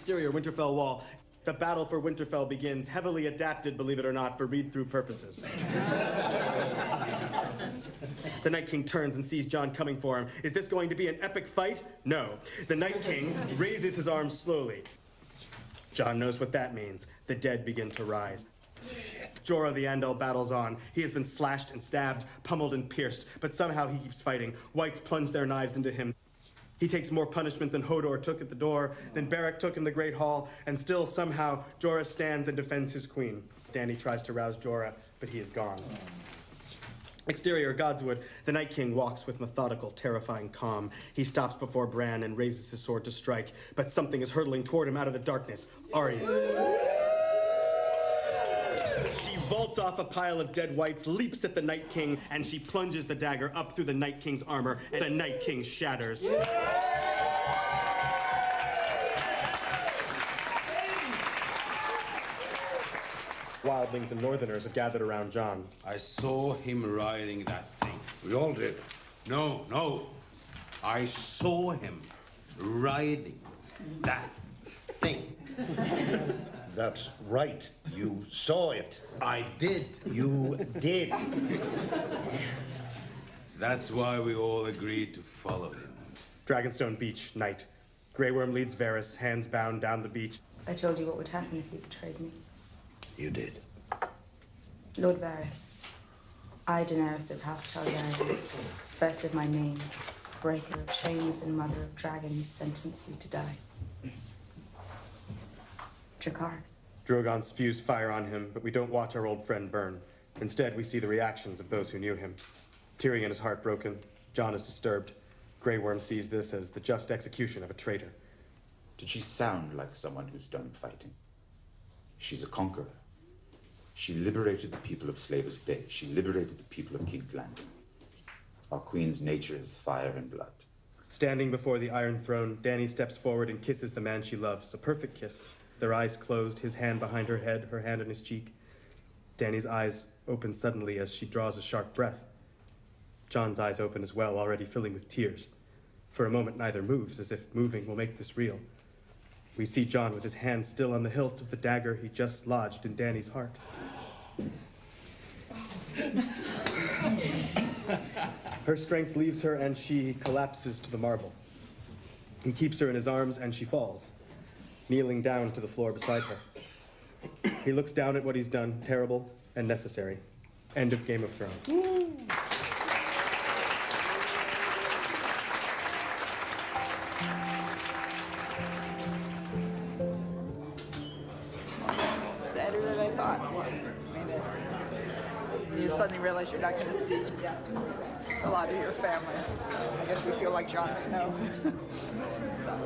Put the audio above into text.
Exterior, Winterfell wall. The battle for Winterfell begins, heavily adapted, believe it or not, for read-through purposes. The Night King turns and sees Jon coming for him. Is this going to be an epic fight? No. The Night King raises his arms slowly. Jon knows what that means. The dead begin to rise. Jorah the Andal battles on. He has been slashed and stabbed, pummeled and pierced, but somehow he keeps fighting. Whites plunge their knives into him. He takes more punishment than Hodor took at the door, than Beric took in the Great Hall, and still somehow Jorah stands and defends his queen. Dany tries to rouse Jorah, but he is gone. Exterior, Godswood, the Night King walks with methodical, terrifying calm. He stops before Bran and raises his sword to strike, but something is hurtling toward him out of the darkness. Arya. She vaults off a pile of dead whites, leaps at the Night King, and she plunges the dagger up through the Night King's armor, and the Night King shatters. Wildlings and Northerners have gathered around Jon. I saw him riding that thing. We all did. No. I saw him riding that thing. That's right. You saw it. I did. You did. That's why we all agreed to follow him. Dragonstone Beach, night. Grey Worm leads Varys, hands bound, down the beach. I told you what would happen if you betrayed me. You did. Lord Varys, I, Daenerys of House Targaryen, first of my name, breaker of chains and mother of dragons, sentence you to die. Dracarys. Drogon spews fire on him, but we don't watch our old friend burn. Instead, we see the reactions of those who knew him. Tyrion is heartbroken. Jon is disturbed. Grey Worm sees this as the just execution of a traitor. Did she sound like someone who's done fighting? She's a conqueror. She liberated the people of Slaver's Bay. She liberated the people of King's Landing. Our queen's nature is fire and blood. Standing before the Iron Throne, Dany steps forward and kisses the man she loves. A perfect kiss. Their eyes closed, his hand behind her head, her hand on his cheek. Dany's eyes open suddenly as she draws a sharp breath. Jon's eyes open as well, already filling with tears. For a moment, neither moves, as if moving will make this real. We see Jon with his hand still on the hilt of the dagger he just lodged in Dany's heart. Her strength leaves her and she collapses to the marble. He keeps her in his arms and she falls, kneeling down to the floor beside her. He looks down at what he's done, terrible and necessary. End of Game of Thrones. Sadder than I thought. You suddenly realize you're not going to see a lot of your family. I guess we feel like Jon Snow. So.